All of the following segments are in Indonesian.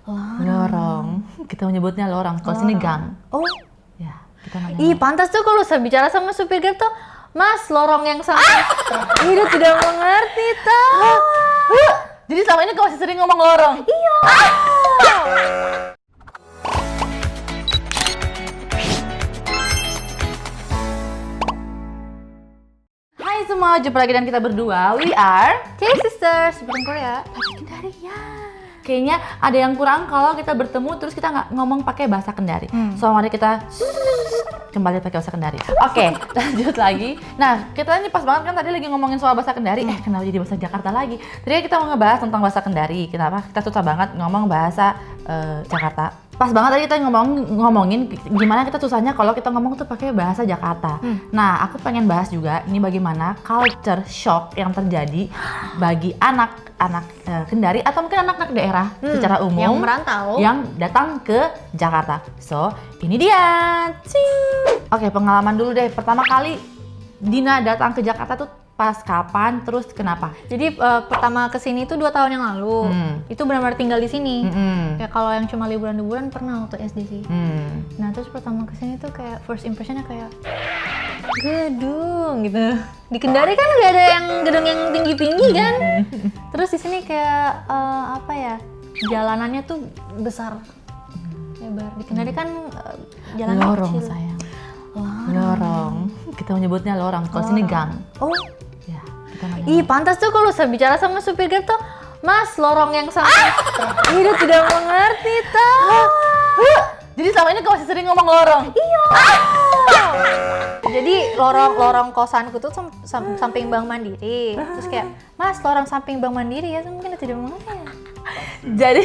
Lorong. Kita menyebutnya lorong. Kalau sini gang. Oh, Ya, kita namanya. ih pantas tuh kalau saya bicara sama supir Grab tuh, Mas, lorong yang sama. Ih, dia tidak mengerti tuh. Jadi selama ini kau masih sering ngomong lorong? Iya. Hai semua, jumpa lagi dengan kita berdua. We are K-Sisters, bukan Korea. Kendari ya. Kayaknya ada yang kurang kalau kita bertemu terus kita nggak ngomong pakai bahasa Kendari. So mari kita kembali pakai bahasa Kendari. Oke, lanjut lagi. Nah, kita ini pas banget kan tadi lagi ngomongin soal bahasa Kendari. Kenapa jadi bahasa Jakarta lagi? Tadi kita mau ngebahas tentang bahasa Kendari. Kenapa? Kita susah banget ngomong bahasa Jakarta. Pas banget tadi kita ngomongin gimana kita susahnya kalau kita ngomong tuh pakai bahasa Jakarta. Nah, aku pengen bahas juga ini bagaimana culture shock yang terjadi bagi anak-anak Kendari atau mungkin anak-anak daerah secara umum Yang merantau. yang datang ke Jakarta. So, ini dia. Oke, pengalaman dulu deh. Pertama kali Dina datang ke Jakarta tuh pas kapan, terus kenapa? Jadi pertama kesini tuh 2 tahun yang lalu. Itu benar-benar tinggal di sini. Ya kalau yang cuma liburan-liburan pernah waktu SD sih. Nah terus pertama kesini tuh kayak first impressionnya kayak gedung gitu. Di Kendari kan nggak ada yang gedung yang tinggi-tinggi kan. Terus di sini kayak apa ya, jalanannya tuh besar, lebar. Di Kendari kan jalan Lorong kecil. sayang. Lorong. Kita menyebutnya lorong. Kalau sini gang. Oh, Ya, kita namanya. ih pantas tuh kalau saya bicara sama supir Grab tuh, Mas, lorong yang sama. Ih, dia tidak mengerti tuh. Jadi selama ini kau masih sering ngomong lorong? Iya. Jadi lorong kosanku tuh samping Bank Mandiri. Terus kayak, Mas, lorong samping Bank Mandiri ya, mungkin dia tidak mengerti ya. Jadi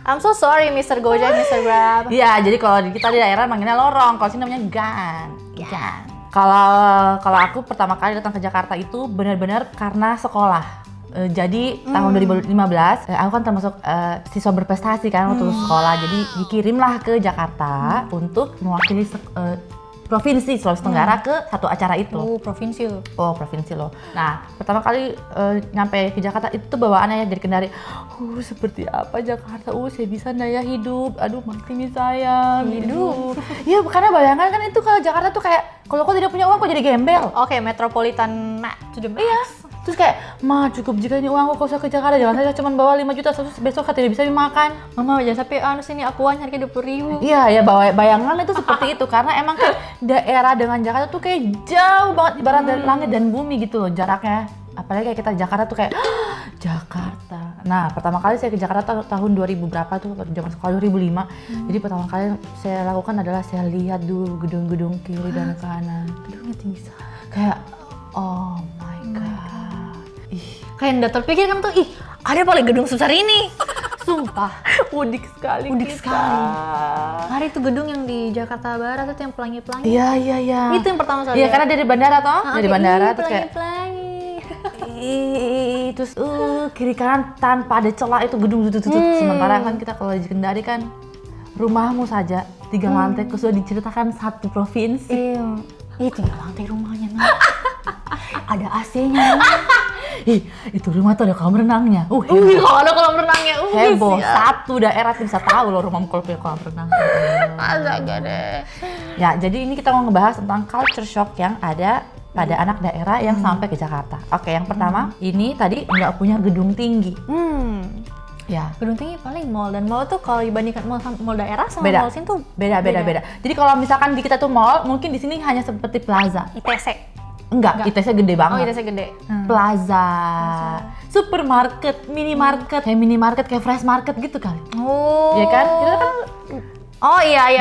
I'm so sorry, Mr. Gojek, Mr. Grab. ya, jadi kalau kita di daerah manggilnya lorong, kalau sini namanya gang. Gang. Kalau aku pertama kali datang ke Jakarta itu benar-benar karena sekolah. Jadi tahun 2015 aku kan termasuk siswa berprestasi kan waktu sekolah. Jadi dikirimlah ke Jakarta untuk mewakili provinsi Sulawesi Tenggara ke satu acara itu. Provinsi loh. Oh, provinsi loh. Nah, pertama kali nyampe ke Jakarta itu bawaannya ya dari Kendari. Seperti apa Jakarta? Saya bisa nggak ya hidup? Aduh, mati nih sayang. Hidup. Ya, karena bayangan kan itu kalau Jakarta tuh kayak kalau kau tidak punya uang kau jadi gembel. Oke, metropolitan to the max. Iya. Terus kayak, Ma, cukup jika ini uangku kau usah ke Jakarta, jangan saja cuma bawa 5 juta, terus besok kau tidak bisa makan. Mama jangan sampai sini aku harganya 20.000. Iya, ya bayangan itu seperti itu karena emang kan daerah dengan Jakarta tuh kayak jauh banget ibarat dari langit dan bumi gitu loh jaraknya. Apalagi kayak kita Jakarta tuh kayak Jakarta. Nah, pertama kali saya ke Jakarta tahun 2000 berapa tuh, zaman sekolah 2005. Jadi pertama kali saya lakukan adalah saya lihat dulu gedung-gedung kiri dan kanan. Gedungnya tinggi sekali. Kayak oh my god. Kayak nggak terpikir kan tuh, ada paling gedung sebesar ini. Sumpah, udik sekali. Hari itu gedung yang di Jakarta Barat itu yang pelangi-pelangi. Iya. Itu yang pertama kali. Iya, karena dari bandara toh, dari bandara terus kayak pelangi-pelangi. terus kiri kanan tanpa ada celah itu gedung tutut. Sementara kan kita kalau di Kendari kan rumahmu saja 3 lantai sudah diceritakan satu provinsi. Iya, 3 lantai rumahnya. Ada AC-nya. Itu rumah tuh ada kolam renangnya. Kalau ada kolam renangnya. Heboh. Satu daerah tuh bisa tahu loh rumahmu kalau punya kolam renang. Astaga deh. Ya, jadi ini kita mau ngebahas tentang culture shock yang ada pada anak daerah yang sampai ke Jakarta. Oke, yang pertama, ini tadi nggak punya gedung tinggi. Ya. Gedung tinggi paling mall, dan mall tuh kalau dibandingkan mall daerah sama Beda. mall sini tuh Beda. Jadi kalau misalkan di kita tuh mall, mungkin di sini hanya seperti plaza. ITC. Enggak, ITC gede banget. Oh, ITC gede. Plaza, supermarket, minimarket, kayak minimarket, kayak fresh market gitu kali. Oh. Iya kan? Kita kan Oh iya.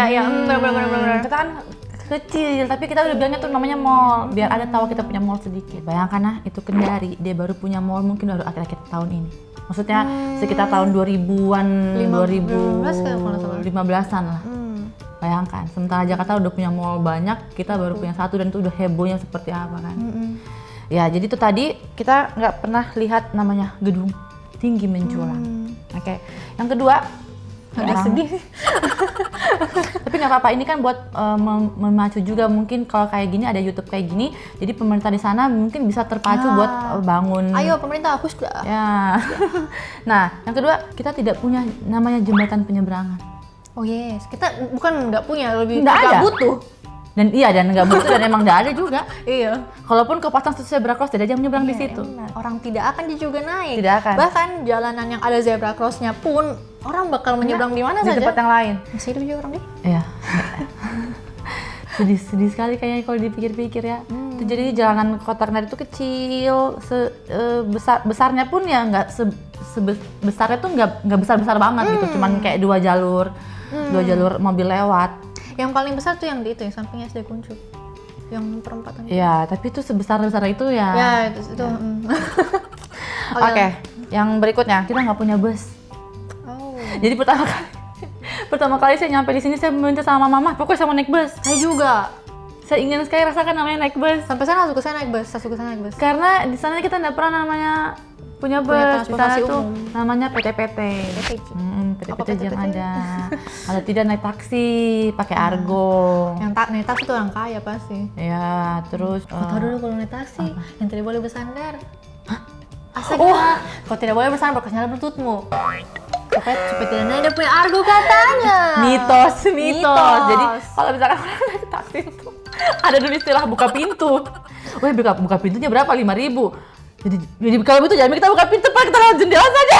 Bener. kita kan kecil, tapi kita udah bilangnya tuh namanya mall, biar ada tahu kita punya mall sedikit. Bayangkan nah, itu Kendari, dia baru punya mall mungkin baru akhir-akhir tahun ini. Maksudnya sekitar tahun 2000-an, 2015-an lah. Bayangkan, sementara Jakarta udah punya mall banyak, kita baru punya satu dan itu udah hebohnya seperti apa kan. Ya, jadi itu tadi kita nggak pernah lihat namanya gedung tinggi menjulang. Oke. Yang kedua, Agak Orang- sedih. Tapi nggak apa-apa, ini kan buat memacu juga, mungkin kalau kayak gini ada YouTube kayak gini, jadi pemerintah di sana mungkin bisa terpacu buat bangun. Ayo pemerintah hapus dah. Ya. Nah, yang kedua, kita tidak punya namanya jembatan penyeberangan. Oh yes, kita bukan nggak punya, lebih Nggak nggak ada. butuh. Dan nggak butuh dan emang nggak ada juga. Iya. Kalaupun kepasang zebra cross, tidak ada yang menyeberang di situ. Orang tidak akan juga naik. Tidak akan. Bahkan jalanan yang ada zebra crossnya pun orang bakal menyeberang di mana Di saja. tempat yang lain. Masih hidup juga orang deh. Iya. sedih sekali kayaknya kalau dipikir-pikir ya. Itu jadi jalanan Kota Kendari itu kecil, besarnya pun ya nggak besarnya tuh nggak besar banget gitu, cuman kayak 2 jalur mobil lewat. Yang paling besar tuh yang di itu, yang samping SD Kuncup, yang perempatan. Ya, tapi itu sebesar itu ya. Ya itu. Oke, yang berikutnya kita nggak punya bus. Oh. Jadi pertama kali saya nyampe di sini, saya minta sama mama, pokoknya saya mau naik bus. Saya juga. Saya ingin sekali rasakan namanya naik bus. Sampai sana suka saya naik bus. Karena di sana kita nggak pernah namanya punya bus. Di sana transportasi tuh umum. namanya PT-PT. Apa PT-PT yang PT-PT? ada. Kalau tidak naik taksi, pakai argo. Yang naik taksi tuh orang kaya pasti. Ya, terus Kau tahu dulu kalau naik taksi, yang tidak boleh bersandar. Astaga, Oh. kau tidak boleh bersandar, pakai nyala bluetoothmu. Supaya tidak naik, dia punya argo katanya. mitos. Jadi kalau misalkan orang naik taksi itu ada dulu istilah buka pintu. Wah, buka pintunya berapa? 5.000. Jadi kalau itu jangan kita buka pintu, Pak, kita lewat jendela saja.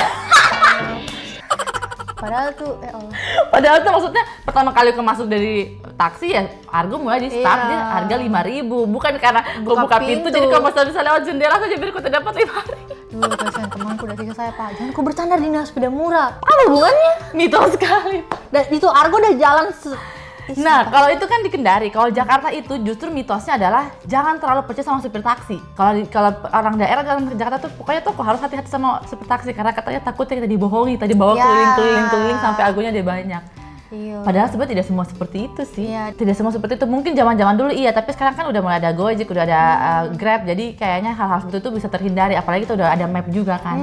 Padahal tuh, Allah. Padahal tuh maksudnya pertama kali aku masuk dari taksi ya argo mulai di start Iya. dia harga 5.000, bukan karena kau Buka buka pintu pintu. jadi kau bisa lewat jendela saja biar kau dapat 5.000. Dulu kasihan temanku udah tiga saya, Pak. Jangan kau bercanda di naik sepeda murah. Apa hubungannya? Mitos sekali. Dan itu argo udah jalan Nah, kalau itu kan di Kendari, kalau Jakarta itu justru mitosnya adalah jangan terlalu percaya sama supir taksi. Kalau orang daerah dalam Jakarta tuh pokoknya tuh kok harus hati-hati sama supir taksi karena katanya takutnya kita dibohongi, tadi bawa Ya. keliling sampai argonya dia banyak. Iya. Padahal sebenarnya tidak semua seperti itu sih. Iya. Tidak semua seperti itu. Mungkin zaman-zaman dulu iya, tapi sekarang kan udah mulai ada Gojek, udah ada Grab, jadi kayaknya hal-hal seperti itu bisa terhindari. Apalagi itu udah ada map juga kan.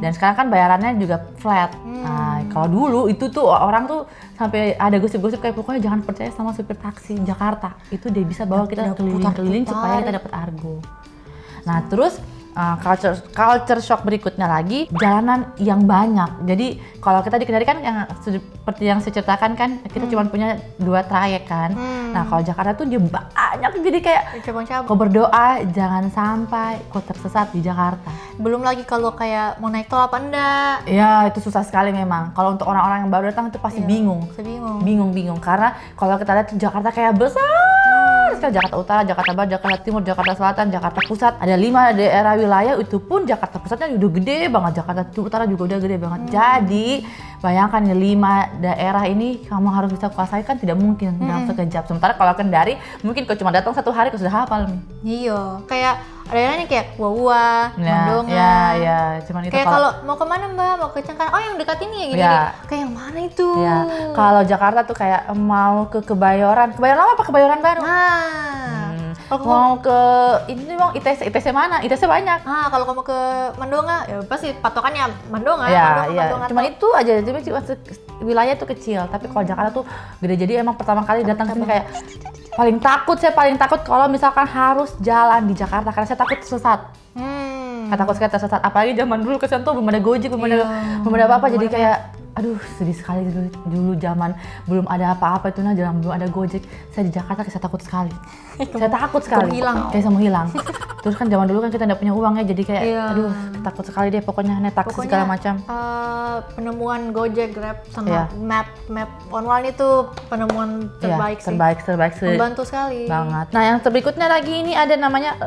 Dan sekarang kan bayarannya juga flat. Nah, kalau dulu itu tuh orang tuh sampai ada gosip-gosip kayak pokoknya jangan percaya sama supir taksi Jakarta. Itu dia bisa bawa kita Udah keliling-keliling putar-putar. supaya kita dapat argo. Nah, terus culture shock berikutnya lagi jalanan yang banyak. Jadi kalau kita di Kendari kan yang seperti yang saya ceritakan kan kita cuma punya 2 trayek kan. Nah, kalau Jakarta tuh dia banyak, jadi kayak Cabang-cabang. kau berdoa jangan sampai kau tersesat di Jakarta. Belum lagi kalau kayak mau naik tol apa enggak. Ya, itu susah sekali memang. Kalau untuk orang-orang yang baru datang itu pasti bingung. Saya bingung. Bingung karena kalau kita lihat Jakarta kayak besar sekali. Jakarta Utara, Jakarta Barat, Jakarta Timur, Jakarta Selatan, Jakarta Pusat. Ada 5 daerah wilayah, itu pun Jakarta Pusatnya udah gede banget. Jakarta Utara juga udah gede banget. Jadi bayangkan ya 5 daerah ini kamu harus bisa kuasai kan tidak mungkin dalam sekejap. Sementara kalau Kendari mungkin kau cuma datang 1 hari kau sudah hafal nih. Iya, kayak daerahnya kayak Wawa, Mandonga. Ya, cuman itu Kayak kalau mau kemana Mbak? Mau ke Cengkareng? Oh yang dekat ini ya gini. Ya. Kayak yang mana itu? Ya, kalau Jakarta tuh kayak mau ke Kebayoran. Kebayoran Lama apa Kebayoran Baru? Nah, kalau kamu Mau ke ini bang, ITC mana? ITC banyak. kalau kamu ke Mandonga, ya pasti patokannya Mandonga. Ya, Mandonga, ya. Mandonga Cuma tuh. itu aja. Jadi wilayah tuh kecil. Tapi kalau Jakarta tuh gede. Jadi emang pertama kali datang ke sini kayak saya paling takut kalau misalkan harus jalan di Jakarta karena saya takut sesat. Saya takut sekali tersesat. Apalagi zaman dulu ke sana tuh belum ada Gojek, belum ada apa-apa. Jadi kayak aduh sedih sekali dulu zaman belum ada apa-apa itu jalan belum ada Gojek. Saya di Jakarta saya takut sekali. Saya takut sekali. Kayak saya mau hilang. Terus kan zaman dulu kan kita nggak punya uang ya, jadi kayak aduh takut sekali deh pokoknya naik taksi segala macam. Penemuan Gojek, Grab sama Iya. map online itu penemuan terbaik sih. Terbaik Membantu sekali. banget. Nah yang berikutnya lagi ini ada namanya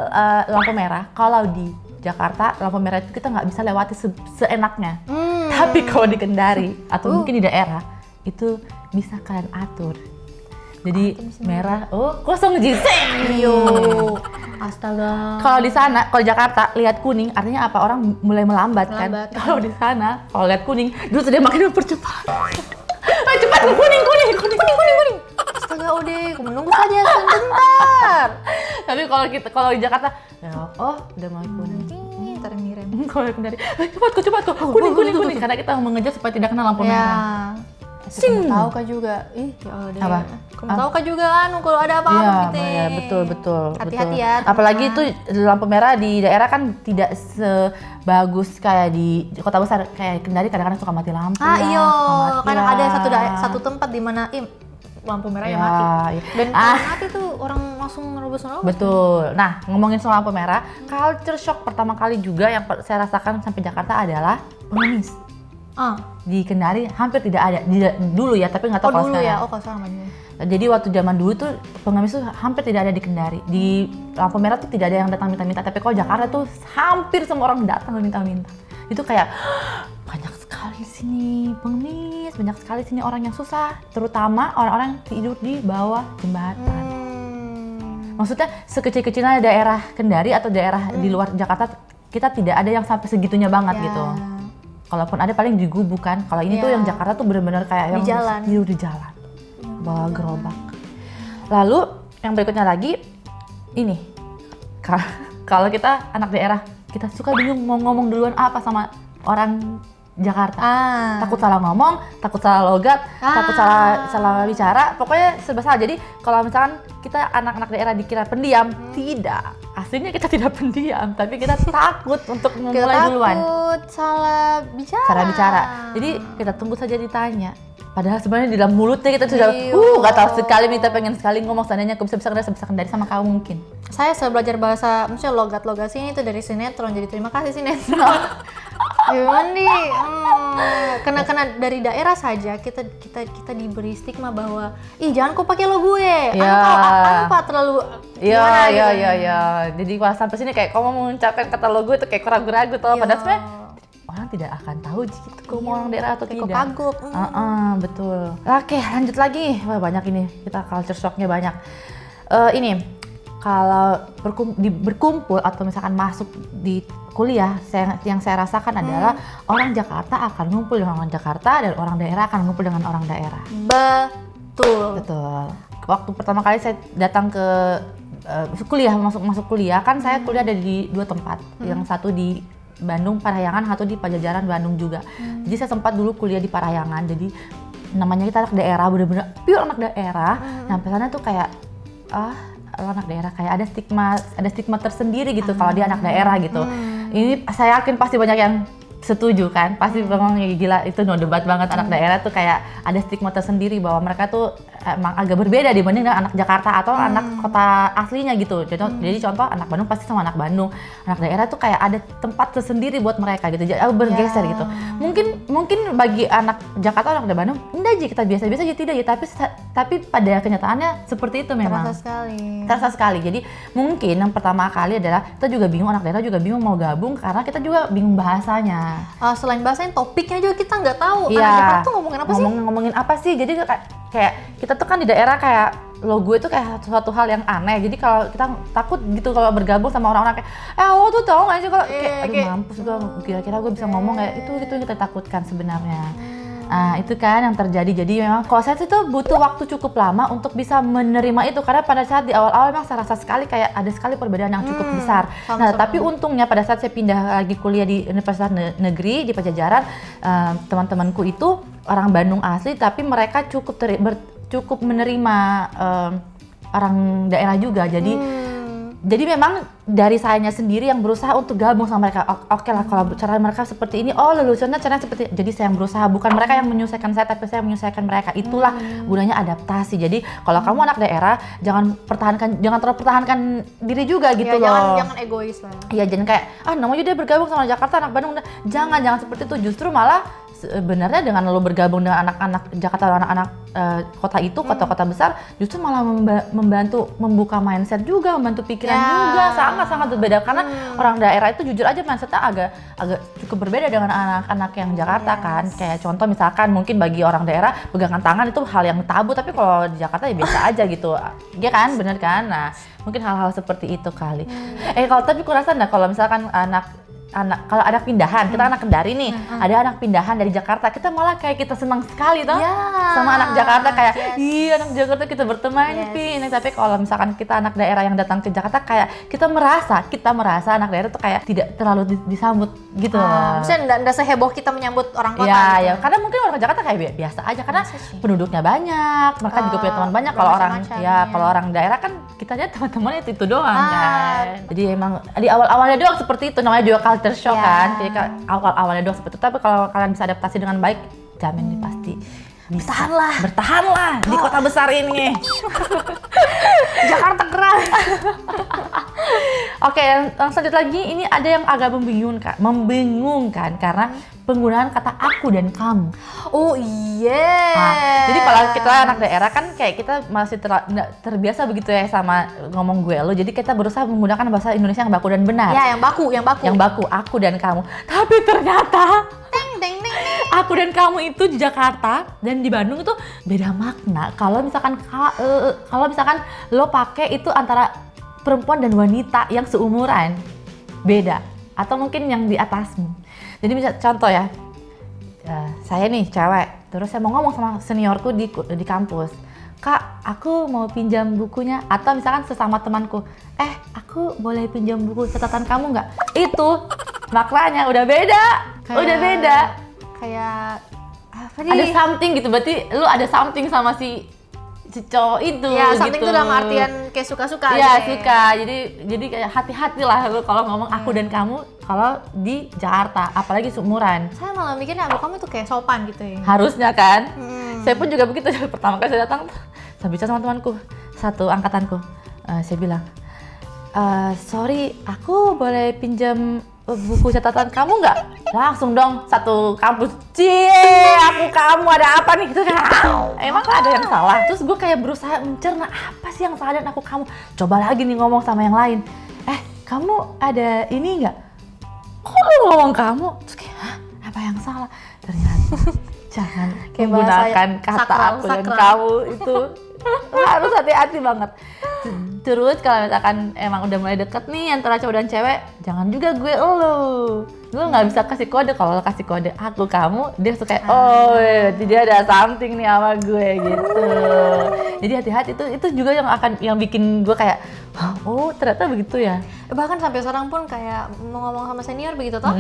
lampu merah. Kalau di Jakarta lampu merah itu kita nggak bisa lewati seenaknya. Tapi kalau di Kendari atau mungkin di daerah itu bisa kalian atur. Jadi merah, kosong jiseng. Yo, astaga. Kalau di sana, kalau Jakarta lihat kuning artinya apa? Orang mulai melambat kan. Kalau di sana, kalau lihat kuning, terus dia makin mempercepat. Ayo cepat kuning. Astaga, Ode, aku menunggu saja sebentar. Tapi kalau di Jakarta, ya, udah mau kuning. Ntar ngirim. Kalau Kendari, cepat kok kuning. Karena kita mengejar supaya tidak kena lampu merah. Kamu tahu kah juga? Ih, ya Allah deh. Apa? Kamu tahu kah juga anu kalau ada apa-apa Iya, gitu. iya, betul. Hati-hati betul. ya, teman-teman. Apalagi itu lampu merah di daerah kan tidak sebagus kayak di kota besar. Kayak Kendari kadang-kadang suka mati lampu. Iya, kadang ada lah. satu tempat di mana lampu merah Ya, ya mati. iya. Dan kalau mati tuh orang langsung nerobos. Betul. Nah, ngomongin soal lampu merah, culture shock pertama kali juga yang saya rasakan sampai Jakarta adalah pengemis. Di Kendari hampir tidak ada. Dulu ya, tapi nggak tahu kalau dulu sekarang. ya, kalau sekarang banyak. Jadi waktu zaman dulu tuh pengemis tuh hampir tidak ada di Kendari. Di lampu merah tuh tidak ada yang datang minta-minta. Tapi kalau Jakarta tuh hampir semua orang datang minta-minta. Itu kayak banyak sekali sini pengemis, banyak sekali sini orang yang susah. Terutama orang-orang yang tidur di bawah jembatan. Maksudnya sekecil-kecilnya daerah Kendari atau daerah di luar Jakarta, kita tidak ada yang sampai segitunya banget gitu. Kalaupun ada paling di gubuk kan. Kalau ini tuh yang Jakarta tuh benar-benar kayak yang tidur di jalan. Bawa gerobak. Lalu yang berikutnya lagi ini. Kalau kita anak daerah, kita suka bingung mau ngomong duluan apa sama orang Jakarta. Takut salah ngomong, takut salah logat, takut salah bicara, pokoknya serba salah. Jadi kalau misalkan kita anak-anak daerah dikira pendiam, tidak. Aslinya kita tidak pendiam, tapi kita takut untuk memulai duluan. Takut salah bicara. Jadi kita tunggu saja ditanya. Padahal sebenarnya di dalam mulutnya kita sudah gak tahu sekali, kita pengen sekali ngomong, seandainya aku bisa Kendari sama kamu mungkin. Saya belajar bahasa, maksudnya logat-logat sini itu dari sinetron, jadi terima kasih sinetron. Gimana nih? Kena dari daerah saja kita diberi stigma bahwa jangan kau pakai lo gue. Apa terlalu Iya. Jadi kalau sampai sini kayak kamu mengucapkan kata lo gue itu kayak ragu-ragu tuh. Padahal sebenarnya orang tidak akan tahu jika kamu orang daerah atau tidak. Kagok. Betul. Oke, lanjut lagi. Wah, banyak ini. Kita culture shock-nya banyak. Ini kalau berkumpul atau misalkan masuk di kuliah, yang saya rasakan adalah orang Jakarta akan ngumpul dengan orang Jakarta dan orang daerah akan ngumpul dengan orang daerah. Betul. Waktu pertama kali saya datang ke masuk kuliah kan, saya kuliah ada di 2 tempat. Yang satu di Bandung Parahyangan, satu di Pajajaran Bandung juga. Jadi saya sempat dulu kuliah di Parahyangan. Jadi namanya kita anak daerah, bener-bener pure anak daerah. Sampai sana tuh kayak anak daerah kayak ada stigma tersendiri gitu kalau dia anak daerah gitu. Ini saya yakin pasti banyak yang setuju kan, pasti memang gila itu no debat banget. Anak daerah tuh kayak ada stigma tersendiri bahwa mereka tuh emang agak berbeda dibanding dengan anak Jakarta atau anak kota aslinya gitu. Jadi contoh anak Bandung pasti sama anak Bandung, anak daerah tuh kayak ada tempat tersendiri buat mereka gitu, jadi bergeser gitu. Mungkin bagi anak Jakarta, anak Bandung enggak aja kita biasa-biasa aja, tidak ya, tapi pada kenyataannya seperti itu memang. Terasa sekali. Jadi mungkin yang pertama kali adalah kita juga bingung, anak daerah juga bingung mau gabung karena kita juga bingung bahasanya. Selain bahasanya, topiknya juga kita nggak tahu. Iya. Anak Jakarta tuh ngomongin apa sih? Jadi kayak kita tuh kan di daerah kayak logo itu kayak suatu hal yang aneh. Jadi kalau kita takut gitu kalau bergabung sama orang-orang kayak lo tuh tahu nggak sih kalau kayak mampus gue, kira-kira gue bisa ngomong kayak itu yang kita takutkan sebenarnya. Nah itu kan yang terjadi. Jadi memang kalau saya tuh butuh waktu cukup lama untuk bisa menerima itu, karena pada saat di awal-awal memang saya rasa sekali kayak ada sekali perbedaan yang cukup besar. Tapi untungnya pada saat saya pindah lagi kuliah di Universitas Negeri di Pajajaran, teman-temanku itu orang Bandung asli, tapi mereka cukup menerima orang daerah juga. Jadi memang dari sayanya sendiri yang berusaha untuk gabung sama mereka. Oke lah kalau cara mereka seperti ini, leluconnya caranya seperti. Jadi saya yang berusaha, bukan mereka yang menyelesaikan saya, tapi saya yang menyelesaikan mereka. Itulah gunanya adaptasi. Jadi kalau kamu anak daerah, jangan terlalu pertahankan diri juga gitu loh. Jangan egois lah. Iya, jangan kayak namanya dia bergabung sama Jakarta, anak Bandung. Jangan seperti itu. Justru malah sebenarnya dengan lo bergabung dengan anak-anak Jakarta, anak-anak kota itu, kota-kota besar, justru malah membantu membuka mindset juga, membantu pikiran juga. Sangat-sangat berbeda, karena orang daerah itu jujur aja mindsetnya agak cukup berbeda dengan anak-anak yang Jakarta kan. Kayak contoh misalkan mungkin bagi orang daerah pegangan tangan itu hal yang tabu, tapi kalau di Jakarta ya biasa aja gitu. Iya kan, bener kan? Nah mungkin hal-hal seperti itu kali. Tapi aku rasa kalau misalkan kalau ada pindahan, kita anak Kendari nih, ada anak pindahan dari Jakarta, kita malah kayak kita senang sekali toh sama anak Jakarta kayak, iya anak Jakarta kita berteman Pin. Tapi kalau misalkan kita anak daerah yang datang ke Jakarta kayak kita merasa anak daerah tuh kayak tidak terlalu disambut gitu. Maksudnya nggak seheboh kita menyambut orang kota. Iya, gitu. ya. Karena mungkin orang Jakarta kayak biasa aja karena penduduknya banyak, mereka juga punya teman banyak. Kalau orang kalau orang daerah kan kita aja teman-teman itu doang kan. Jadi emang di awal-awalnya doang seperti itu, namanya juga culture shock kan. Jadi awal-awalnya doang seperti itu, tapi kalau kalian bisa adaptasi dengan baik, jamin nih pasti bisa. Bertahanlah di kota besar ini. Jakarta keras. Oke, yang selanjutnya lagi ini ada yang agak membingungkan karena penggunaan kata aku dan kamu. Oh iya. Jadi kalau kita anak daerah kan kayak kita masih terbiasa begitu ya sama ngomong gue lo. Jadi kita berusaha menggunakan bahasa Indonesia yang baku dan benar. Ya, yang baku. Yang baku, aku dan kamu. Tapi ternyata aku dan kamu itu di Jakarta dan di Bandung itu beda makna. Kalau misalkan lo pakai itu antara perempuan dan wanita yang seumuran, beda. Atau mungkin yang di atasmu. Jadi misal contoh ya, saya nih cewek, terus saya mau ngomong sama seniorku di kampus, Kak, aku mau pinjam bukunya. Atau misalkan sesama temanku, aku boleh pinjam buku catatan kamu nggak? Itu maknanya udah beda, Kayak apa nih? Ada something gitu, berarti lu ada something sama si cowok itu. Ya, something gitu. itu dalam artian kayak suka-suka. Iya, suka. Jadi kayak hati-hati lah lu kalau ngomong aku dan kamu kalau di Jakarta, apalagi seumuran. Saya malah mikirnya aku kamu tuh kayak sopan gitu ya. Harusnya kan. Saya pun juga begitu. Pertama kali saya datang, saya bicara sama temanku, satu angkatanku. Saya bilang, sorry, aku boleh pinjam buku catatan kamu nggak? Langsung dong satu kampus, aku kamu ada apa nih gitu kan? Emang ada yang salah? Terus gue kayak berusaha mencerna apa sih yang salah dan aku kamu. Coba lagi nih ngomong sama yang lain. Kamu ada ini nggak? Kok lu ngomong kamu? Terus kayak, apa yang salah? Ternyata jangan menggunakan kata aku dan kamu itu. Harus hati-hati banget. Terus kalau misalkan emang udah mulai deket nih antara cowok dan cewek, jangan juga gue lu nggak bisa kasih kode. Kalau kasih kode aku kamu, dia suka jadi dia ada something nih sama gue gitu. Jadi hati-hati, itu juga yang bikin gue kayak ternyata begitu ya. Bahkan sampai sekarang pun kayak mau ngomong sama senior begitu toh.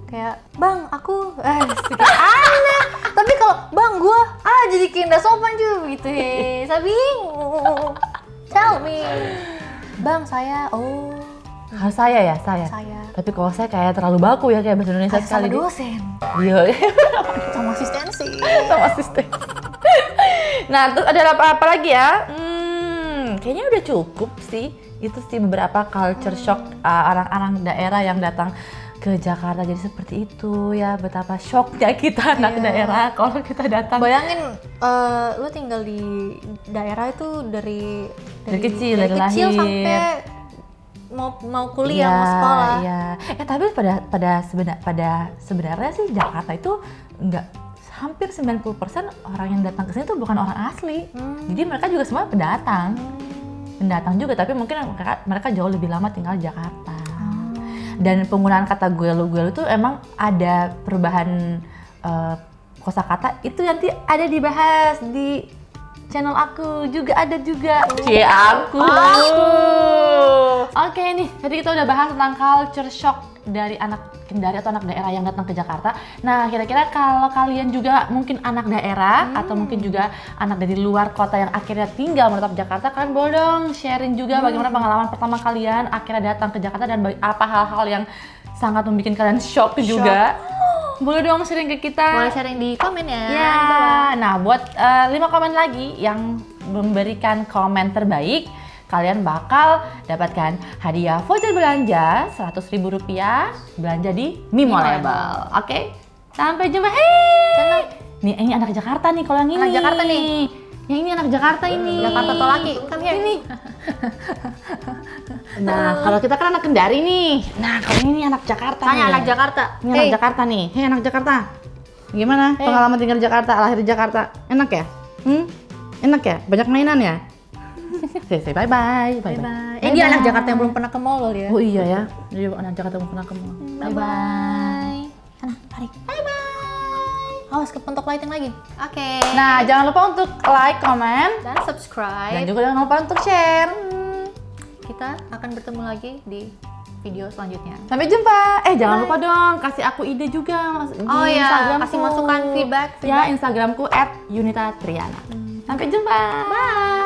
Kayak, bang, aku sedikit aneh. Tapi kalau bang, gue jadi kayak nggak sopan juga gitu ya. Saya bingung. Tell me. Bang, saya, Harus saya ya, saya. Tapi kalau saya kayak terlalu baku ya, kayak bahasa Indonesia kayak sekali. Sama dosen. Iya. Sama asistensi. Nah, terus ada apa lagi ya? Kayaknya udah cukup sih. Itu sih beberapa culture shock orang-orang daerah yang datang ke Jakarta jadi seperti itu ya, betapa shocknya kita anak daerah kalau kita datang. Bayangin lu tinggal di daerah itu dari kecil sampai mau kuliah, mau sekolah. Iya. Tapi pada sebenarnya sih Jakarta itu hampir 90% orang yang datang ke sini tuh bukan orang asli. Jadi mereka juga semua pendatang juga, tapi mungkin mereka jauh lebih lama tinggal di Jakarta. Dan penggunaan kata gue lu tuh emang ada perubahan kosakata itu nanti ada dibahas di channel aku juga ada juga. Aku. Oke nih, tadi kita udah bahas tentang culture shock dari anak Kendari atau anak daerah yang datang ke Jakarta. Nah, kira-kira kalau kalian juga mungkin anak daerah atau mungkin juga anak dari luar kota yang akhirnya tinggal menetap Jakarta, kalian boleh dong sharing juga bagaimana pengalaman pertama kalian akhirnya datang ke Jakarta dan apa hal-hal yang sangat membuat kalian shock juga. Boleh dong sharing ke kita. Boleh sharing di komen ya. Ya, nah buat 5 komen lagi yang memberikan komen terbaik, kalian bakal dapatkan hadiah voucher belanja Rp100.000 belanja di Mimolabel. Oke, sampai jumpa. Nih ini anak Jakarta nih kalau yang ini. Anak Jakarta nih. Yang ini anak Jakarta ini. Jakarta Tolaki, kan ini. Nah, kalau kita kan anak Kendari nih. Nah, kalau ini anak Jakarta. Tanya anak Jakarta. Ini anak Jakarta nih. Hei anak Jakarta. Gimana pengalaman tinggal di Jakarta, lahir di Jakarta? Enak ya? Enak ya? Banyak mainan ya? Say bye bye. Dia anak Jakarta yang belum pernah ke mall ya. Oh iya ya. Dia anak Jakarta belum pernah ke mall. Bye-bye. Sana, tarik. Bye-bye. Awas kepentok lighting lagi. Oke. Nah, jangan lupa untuk like, comment, Dan subscribe. dan juga jangan lupa untuk share. Kita akan bertemu lagi di video selanjutnya. Sampai jumpa. Jangan lupa dong kasih aku ide juga di Oh ya, Instagramku. kasih masukan feedback. Ya, Instagramku @yunitatriana. Sampai jumpa. Bye.